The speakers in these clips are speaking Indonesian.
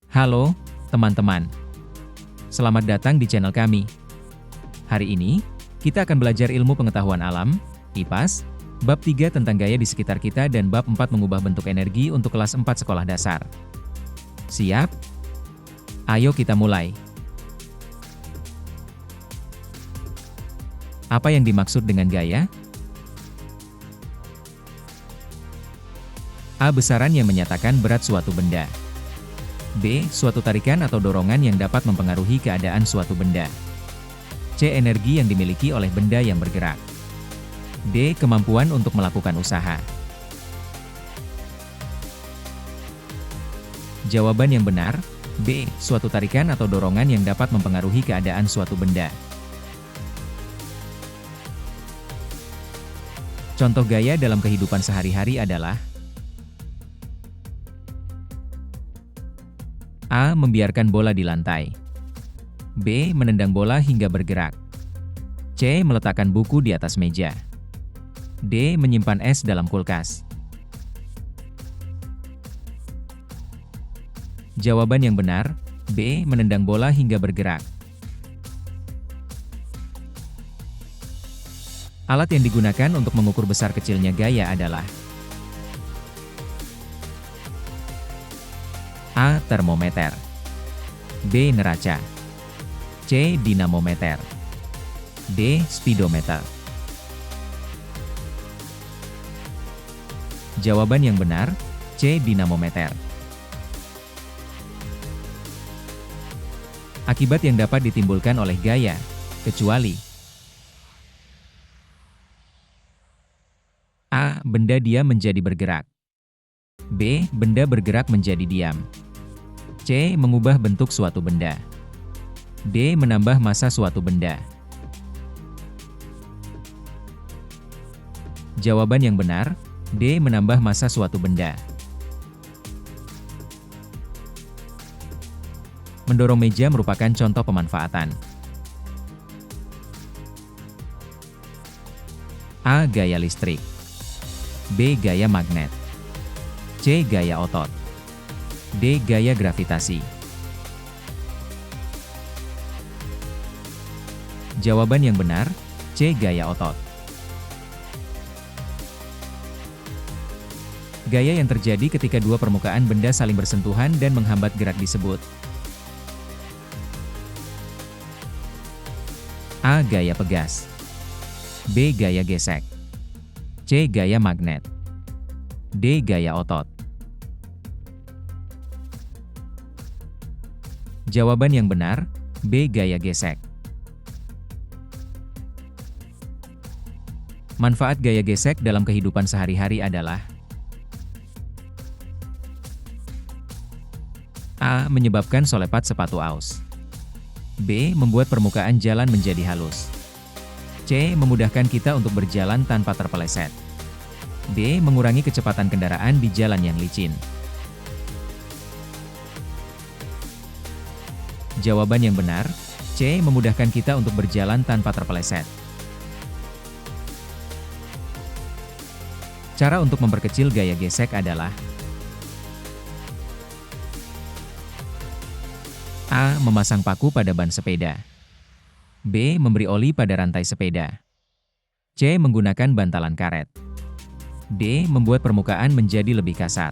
Halo, teman-teman. Selamat datang di channel kami. Hari ini, kita akan belajar ilmu pengetahuan alam, IPAS, bab 3 tentang gaya di sekitar kita dan bab 4 mengubah bentuk energi untuk kelas 4 sekolah dasar. Siap? Ayo kita mulai. Apa yang dimaksud dengan gaya? A. Besaran yang menyatakan berat suatu benda. B. Suatu tarikan atau dorongan yang dapat mempengaruhi keadaan suatu benda. C. Energi yang dimiliki oleh benda yang bergerak. D. Kemampuan untuk melakukan usaha. Jawaban yang benar, B. Suatu tarikan atau dorongan yang dapat mempengaruhi keadaan suatu benda. Contoh gaya dalam kehidupan sehari-hari adalah A. Membiarkan bola di lantai. B. Menendang bola hingga bergerak. C. Meletakkan buku di atas meja. D. Menyimpan es dalam kulkas. Jawaban yang benar, B. Menendang bola hingga bergerak. Alat yang digunakan untuk mengukur besar kecilnya gaya adalah A. Termometer. B. Neraca. C. Dinamometer. D. Speedometer. Jawaban yang benar, C. Dinamometer. Akibat yang dapat ditimbulkan oleh gaya, kecuali A. Benda diam menjadi bergerak. B. Benda bergerak menjadi diam. C. Mengubah bentuk suatu benda. D. Menambah massa suatu benda. Jawaban yang benar, D. Menambah massa suatu benda. Mendorong meja merupakan contoh pemanfaatan. A. Gaya listrik. B. Gaya magnet. C. Gaya otot. D. Gaya gravitasi. Jawaban yang benar, C. Gaya otot. Gaya yang terjadi ketika dua permukaan benda saling bersentuhan dan menghambat gerak disebut A. Gaya pegas. B. Gaya gesek. C. Gaya magnet. D. Gaya otot. Jawaban yang benar, B. Gaya gesek. Manfaat gaya gesek dalam kehidupan sehari-hari adalah A. Menyebabkan solepat sepatu aus. B. Membuat permukaan jalan menjadi halus. C. Memudahkan kita untuk berjalan tanpa terpeleset. D. Mengurangi kecepatan kendaraan di jalan yang licin. Jawaban yang benar, C. Memudahkan kita untuk berjalan tanpa terpeleset. Cara untuk memperkecil gaya gesek adalah A. Memasang paku pada ban sepeda. B. Memberi oli pada rantai sepeda. C. Menggunakan bantalan karet. D. Membuat permukaan menjadi lebih kasar.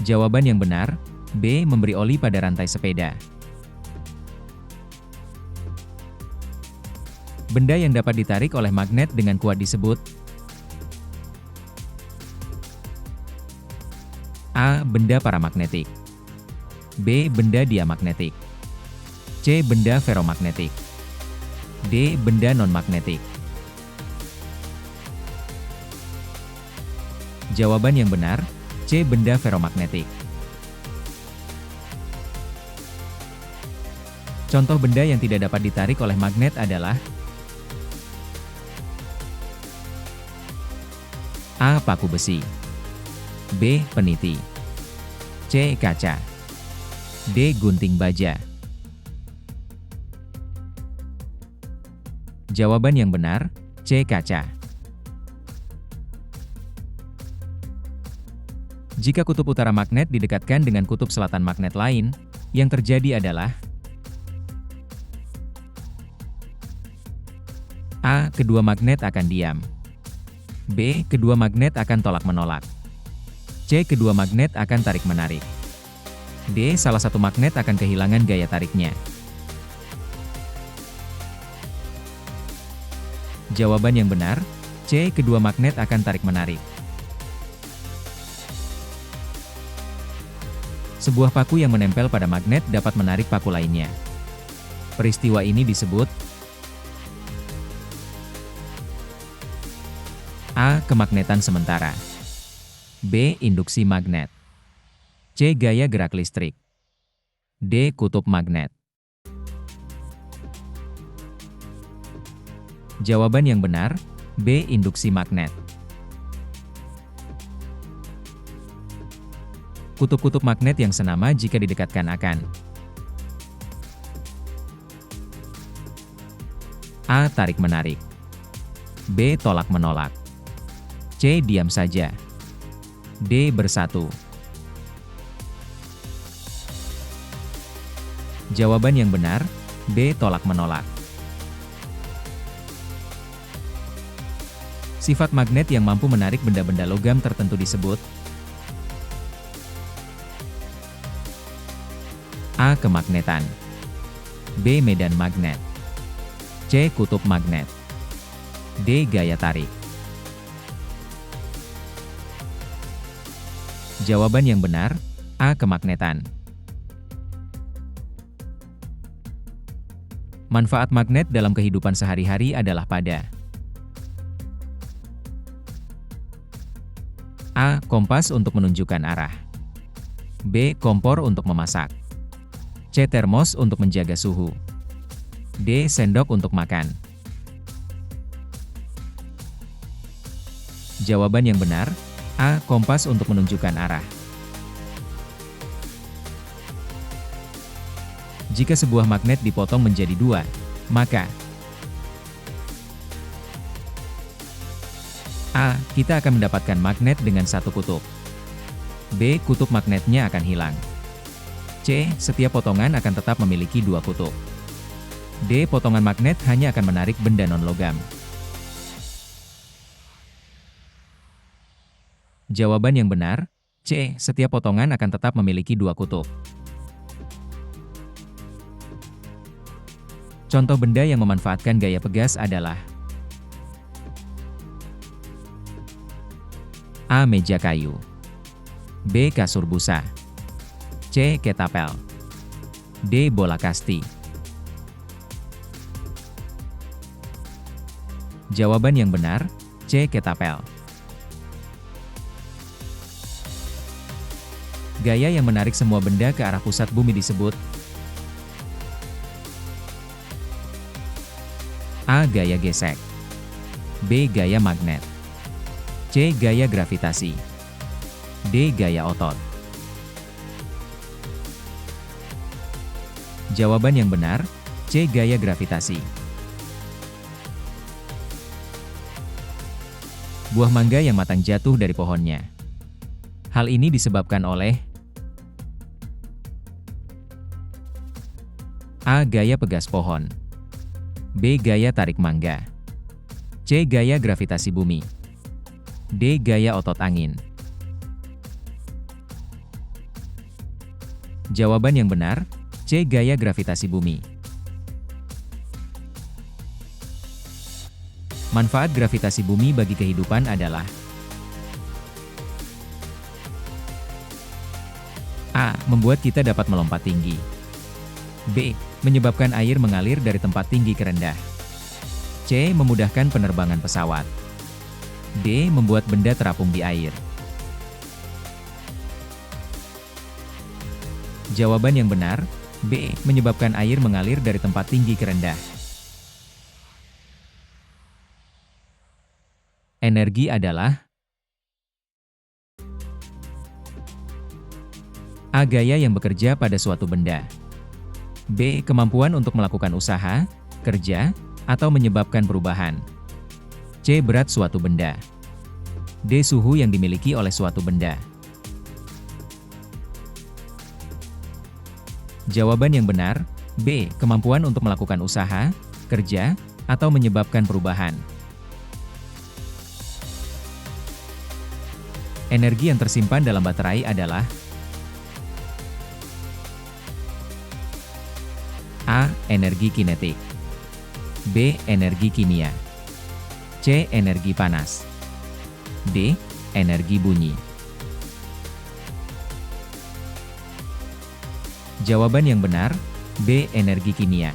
Jawaban yang benar, B. Memberi oli pada rantai sepeda. Benda yang dapat ditarik oleh magnet dengan kuat disebut A. Benda paramagnetik. B. Benda diamagnetik. C. Benda feromagnetik. D. Benda non-magnetik. Jawaban yang benar, C. Benda feromagnetik. Contoh benda yang tidak dapat ditarik oleh magnet adalah A. Paku besi. B. Peniti. C. Kaca. D. Gunting baja. Jawaban yang benar, C. Kaca. Jika kutub utara magnet didekatkan dengan kutub selatan magnet lain, yang terjadi adalah A. Kedua magnet akan diam. B. Kedua magnet akan tolak-menolak. C. Kedua magnet akan tarik-menarik. D. Salah satu magnet akan kehilangan gaya tariknya. Jawaban yang benar, C. Kedua magnet akan tarik-menarik. Sebuah paku yang menempel pada magnet dapat menarik paku lainnya. Peristiwa ini disebut A. Kemagnetan sementara. B. Induksi magnet. C. Gaya gerak listrik. D. Kutub magnet. Jawaban yang benar, B. Induksi magnet. Kutub-kutub magnet yang senama jika didekatkan akan A. Tarik-menarik. B. Tolak-menolak. C. Diam saja. D. Bersatu. Jawaban yang benar, B. Tolak-menolak. Sifat magnet yang mampu menarik benda-benda logam tertentu disebut A. Kemagnetan. B. Medan magnet. C. Kutub magnet. D. Gaya tarik. Jawaban yang benar, A. Kemagnetan. Manfaat magnet dalam kehidupan sehari-hari adalah pada A. Kompas untuk menunjukkan arah. B. Kompor untuk memasak. C. Termos untuk menjaga suhu. D. Sendok untuk makan. Jawaban yang benar, A. Kompas untuk menunjukkan arah. Jika sebuah magnet dipotong menjadi dua, maka A. Kita akan mendapatkan magnet dengan satu kutub. B. Kutub magnetnya akan hilang. C. Setiap potongan akan tetap memiliki dua kutub. D. Potongan magnet hanya akan menarik benda non-logam. Jawaban yang benar, C. Setiap potongan akan tetap memiliki dua kutub. Contoh benda yang memanfaatkan gaya pegas adalah A. Meja kayu. B. Kasur busa. C. Ketapel. D. Bola kasti. Jawaban yang benar, C. Ketapel. Gaya yang menarik semua benda ke arah pusat bumi disebut A. Gaya gesek. B. Gaya magnet. C. Gaya gravitasi. D. Gaya otot. Jawaban yang benar, C. Gaya gravitasi. Buah mangga yang matang jatuh dari pohonnya. Hal ini disebabkan oleh A. Gaya pegas pohon. B. Gaya tarik mangga. C. Gaya gravitasi bumi. D. Gaya otot angin. Jawaban yang benar, C. Gaya gravitasi bumi. Manfaat gravitasi bumi bagi kehidupan adalah A. Membuat kita dapat melompat tinggi. B. Menyebabkan air mengalir dari tempat tinggi ke rendah. C. Memudahkan penerbangan pesawat. D. Membuat benda terapung di air. Jawaban yang benar, B. Menyebabkan air mengalir dari tempat tinggi ke rendah. Energi adalah A. Gaya yang bekerja pada suatu benda. B. Kemampuan untuk melakukan usaha, kerja, atau menyebabkan perubahan. C. Berat suatu benda. D. Suhu yang dimiliki oleh suatu benda. Jawaban yang benar, B. Kemampuan untuk melakukan usaha, kerja, atau menyebabkan perubahan. Energi yang tersimpan dalam baterai adalah A. Energi kinetik, B. Energi kimia, C. Energi panas, D. Energi bunyi. Jawaban yang benar, B. Energi kimia.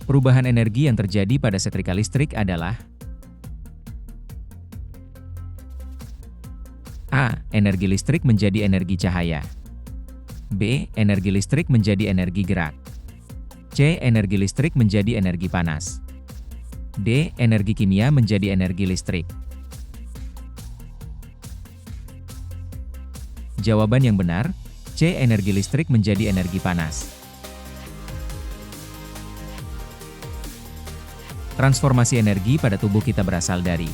Perubahan energi yang terjadi pada setrika listrik adalah A. Energi listrik menjadi energi cahaya, B. Energi listrik menjadi energi gerak, C. Energi listrik menjadi energi panas, D. Energi kimia menjadi energi listrik. Jawaban yang benar, C. Energi listrik menjadi energi panas. Transformasi energi pada tubuh kita berasal dari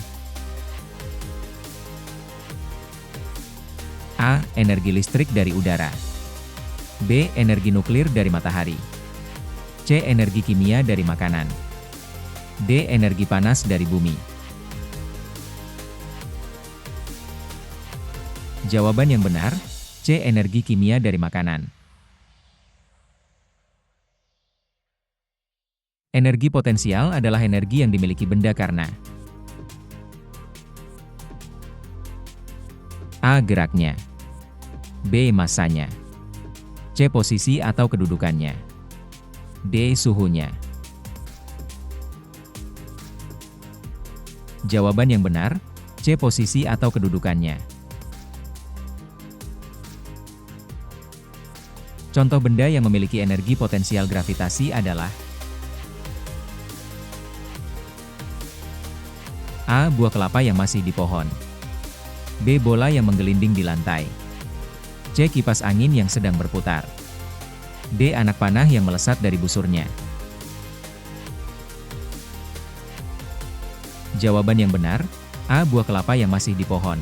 A. Energi listrik dari udara, B. Energi nuklir dari matahari, C. Energi kimia dari makanan, D. Energi panas dari bumi. Jawaban yang benar, C. Energi kimia dari makanan. Energi potensial adalah energi yang dimiliki benda karena A. Geraknya, B. Masanya, C. Posisi atau kedudukannya, D. Suhunya. Jawaban yang benar, C. Posisi atau kedudukannya. Contoh benda yang memiliki energi potensial gravitasi adalah A. Buah kelapa yang masih di pohon, B. Bola yang menggelinding di lantai, C. Kipas angin yang sedang berputar, D. Anak panah yang melesat dari busurnya. Jawaban yang benar, A. Buah kelapa yang masih di pohon.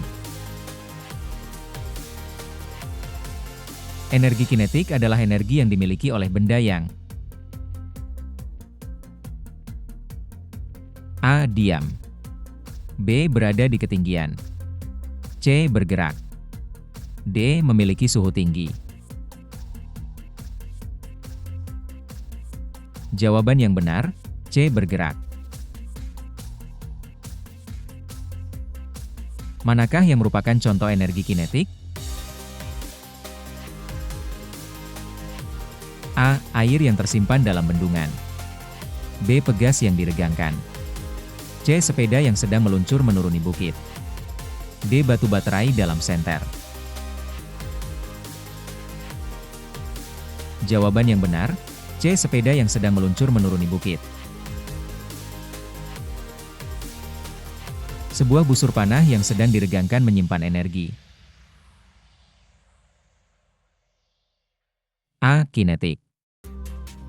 Energi kinetik adalah energi yang dimiliki oleh benda yang A. Diam, B. Berada di ketinggian, C. Bergerak, D. Memiliki suhu tinggi. Jawaban yang benar, C. Bergerak. Manakah yang merupakan contoh energi kinetik? A. Air yang tersimpan dalam bendungan, B. Pegas yang diregangkan, C. Sepeda yang sedang meluncur menuruni bukit, D. Batu baterai dalam senter. Jawaban yang benar, C. Sepeda yang sedang meluncur menuruni bukit. Sebuah busur panah yang sedang diregangkan menyimpan energi. A. Kinetik,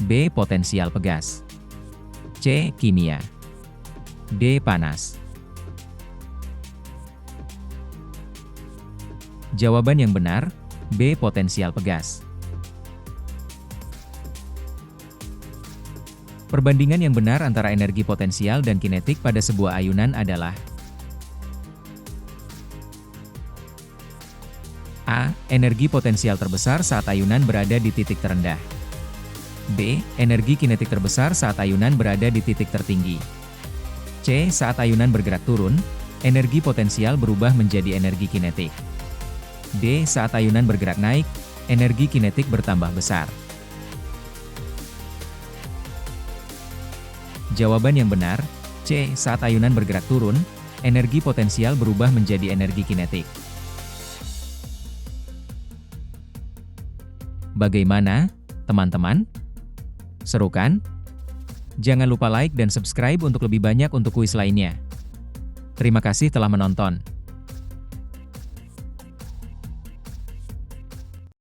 B. Potensial pegas, C. Kimia, D. Panas. Jawaban yang benar, B. Potensial pegas. Perbandingan yang benar antara energi potensial dan kinetik pada sebuah ayunan adalah A. Energi potensial terbesar saat ayunan berada di titik terendah, B. Energi kinetik terbesar saat ayunan berada di titik tertinggi, C. Saat ayunan bergerak turun, energi potensial berubah menjadi energi kinetik, D. Saat ayunan bergerak naik, energi kinetik bertambah besar. Jawaban yang benar, C. Saat ayunan bergerak turun, energi potensial berubah menjadi energi kinetik. Bagaimana, teman-teman? Seru kan? Jangan lupa like dan subscribe untuk lebih banyak untuk kuis lainnya. Terima kasih telah menonton.